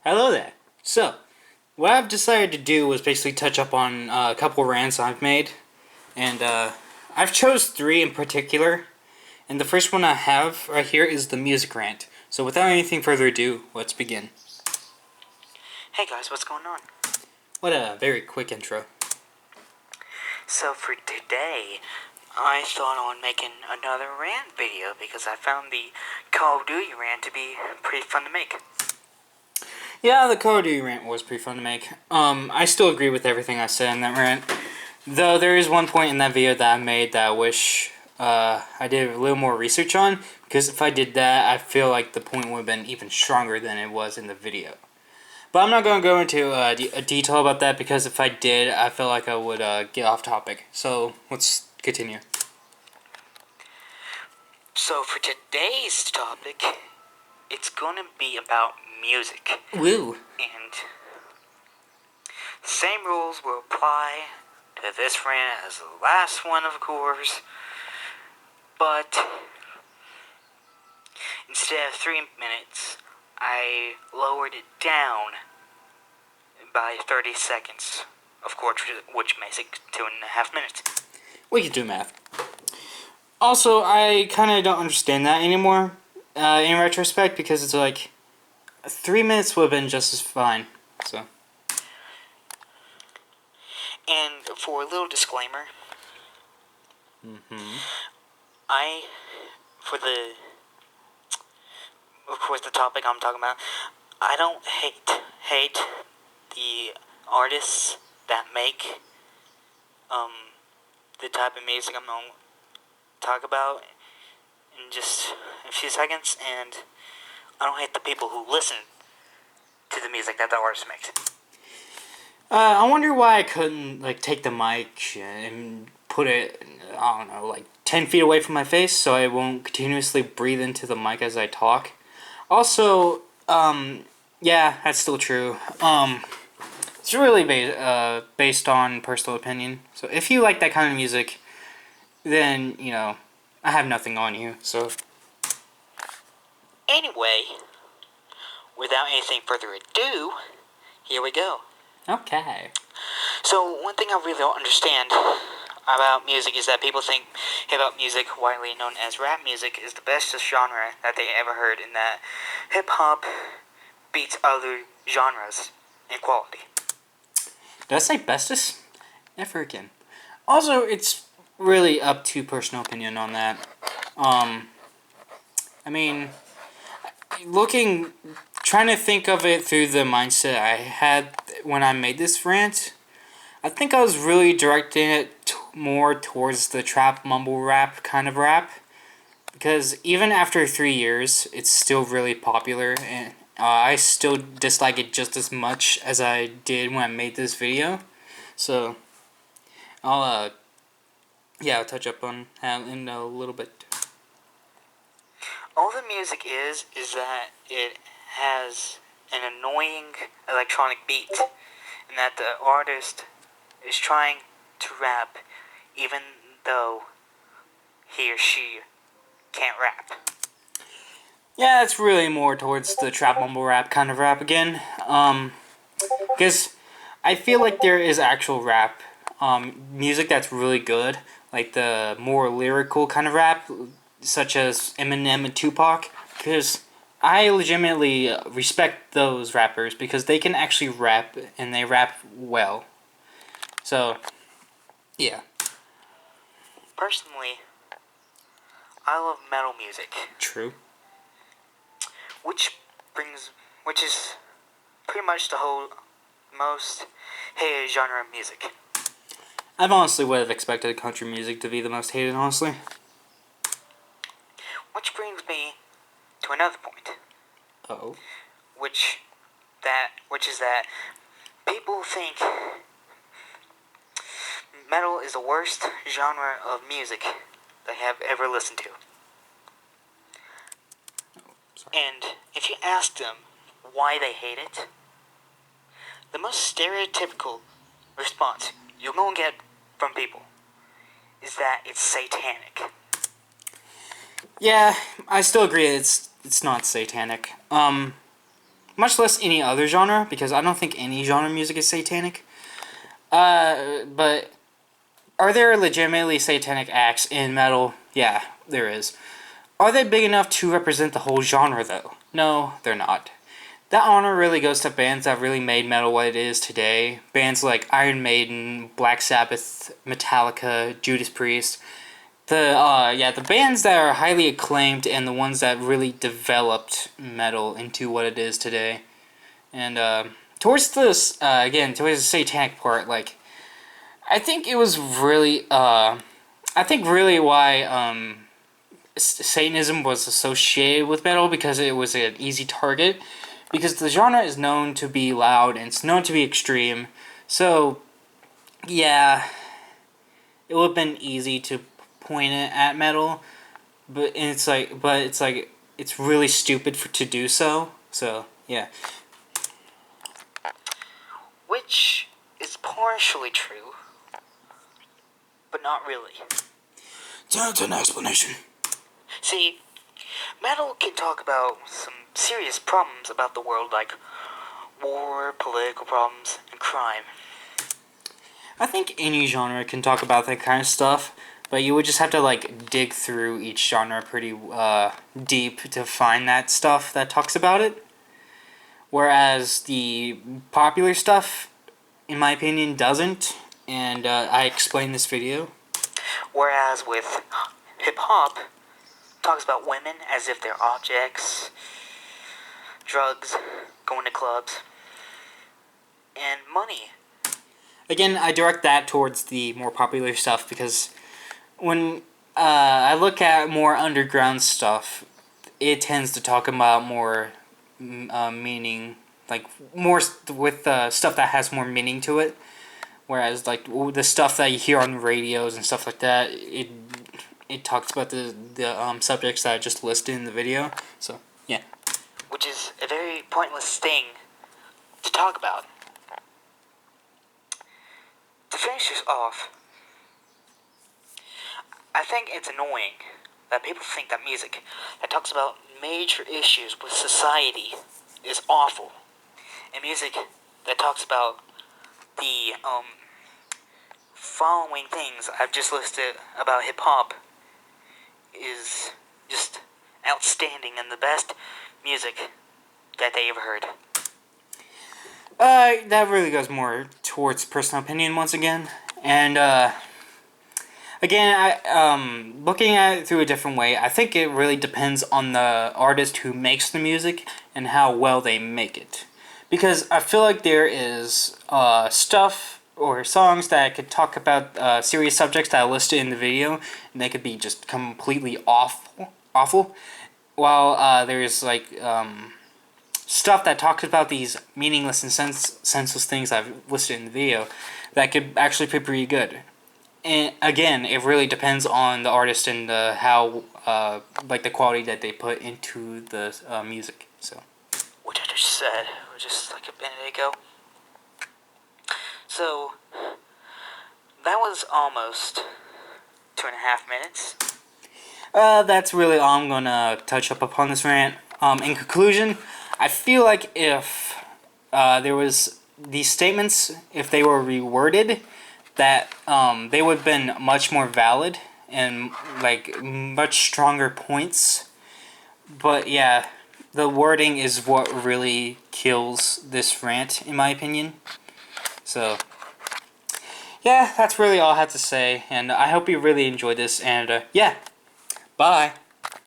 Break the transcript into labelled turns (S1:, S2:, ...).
S1: Hello there. So, what I've decided to do was basically touch up on a couple rants I've made, and I've chose three in particular. And the first one I have right here is the music rant. So, without anything further ado, let's begin.
S2: Hey guys, what's going on?
S1: What a very quick intro.
S2: So for today, I thought on making another rant video because I found the Call of Duty rant to be pretty fun to make.
S1: Yeah, the Call of Duty rant was pretty fun to make. I still agree with everything I said in that rant. Though there is one point in that video that I made that I wish I did a little more research on, because if I did that, I feel like the point would have been even stronger than it was in the video. But I'm not going to go into a detail about that, because if I did, I feel like I would get off topic. So let's continue.
S2: So for today's topic, it's going to be about music.
S1: Woo!
S2: And the same rules will apply to this rant as the last one, of course. But instead of 3 minutes, I lowered it down by 30 seconds, of course, which makes it 2.5 minutes.
S1: We can do math. Also, I kind of don't understand that anymore, in retrospect, because it's like 3 minutes would have been just as fine. So.
S2: And for a little disclaimer,
S1: Mm-hmm.
S2: of course, the topic I'm talking about, I don't hate the artists that make the type of music I'm going to talk about in just a few seconds, and I don't hate the people who listen to the music that the artist makes.
S1: I wonder why I couldn't take the mic and put it, I don't know, 10 feet away from my face so I won't continuously breathe into the mic as I talk. Also, yeah, that's still true. It's really based on personal opinion. So if you like that kind of music, then, I have nothing on you, so.
S2: Anyway, without anything further ado, here we go.
S1: Okay.
S2: So, one thing I really don't understand about music is that people think hip-hop music, widely known as rap music, is the best genre that they ever heard, and that hip-hop beats other genres in quality.
S1: Did I say bestest? Never again. Also, it's really up to personal opinion on that. I mean, trying to think of it through the mindset I had when I made this rant, I think I was really directing it more towards the trap mumble rap kind of rap, because even after 3 years, it's still really popular, and I still dislike it just as much as I did when I made this video. So I'll touch up on that in a little bit.
S2: All the music is that it has an annoying electronic beat, and that the artist is trying to rap even though he or she can't rap.
S1: Yeah, it's really more towards the trap mumble rap kind of rap again. Because I feel like there is actual rap music that's really good, like the more lyrical kind of rap, such as Eminem and Tupac, because I legitimately respect those rappers because they can actually rap, and they rap well. So, yeah.
S2: Personally, I love metal music,
S1: True.
S2: which is pretty much the whole most hated genre of music.
S1: I honestly would have expected country music to be the most hated, honestly.
S2: Which brings me to another point,
S1: Oh.
S2: which is that people think metal is the worst genre of music they have ever listened to.
S1: Sorry.
S2: And if you ask them why they hate it, the most stereotypical response you're going to get from people is that it's satanic.
S1: Yeah, I still agree it's not satanic. much less any other genre, because I don't think any genre of music is satanic. But are there legitimately satanic acts in metal? Yeah, there is. Are they big enough to represent the whole genre, though? No, they're not. That honor really goes to bands that really made metal what it is today. Bands like Iron Maiden, Black Sabbath, Metallica, Judas Priest. The bands that are highly acclaimed and the ones that really developed metal into what it is today. And towards this, towards the satanic part, like, I think it was really, I think really why Satanism was associated with metal, because it was an easy target, because the genre is known to be loud and it's known to be extreme. So, yeah, it would have been easy to point it at metal, but it's really stupid to do so. So, yeah.
S2: Which is partially true, but not really.
S1: That's an explanation.
S2: See, metal can talk about some serious problems about the world, like war, political problems, and crime.
S1: I think any genre can talk about that kind of stuff, but you would just have to like dig through each genre pretty deep to find that stuff that talks about it. Whereas the popular stuff, in my opinion, doesn't, and I explained this video.
S2: Whereas with hip hop, talks about women as if they're objects, drugs, going to clubs, and money.
S1: Again, I direct that towards the more popular stuff, because when I look at more underground stuff, it tends to talk about more meaning, like more with stuff that has more meaning to it. Whereas like the stuff that you hear on radios and stuff like that, it talks about the subjects that I just listed in the video. So yeah.
S2: Which is a very pointless thing to talk about. To finish this off, I think it's annoying that people think that music that talks about major issues with society is awful, and music that talks about the following things I've just listed about hip hop is just outstanding and the best music that they ever heard.
S1: That really goes more towards personal opinion once again, and again, looking at it through a different way, I think it really depends on the artist who makes the music and how well they make it. Because I feel like there is stuff or songs that could talk about serious subjects that I listed in the video, and they could be just completely awful. While there's like stuff that talks about these meaningless and senseless things I've listed in the video that could actually be pretty good. And again, it really depends on the artist and how like the quality that they put into the music. So,
S2: Which I just said just like a minute ago. So that was almost 2.5 minutes.
S1: that's really all I'm gonna touch up upon this rant. In conclusion, I feel like if there was these statements, if they were reworded, that they would have been much more valid and like much stronger points. But yeah, the wording is what really kills this rant, in my opinion. So yeah, that's really all I have to say, and I hope you really enjoyed this, and yeah, bye.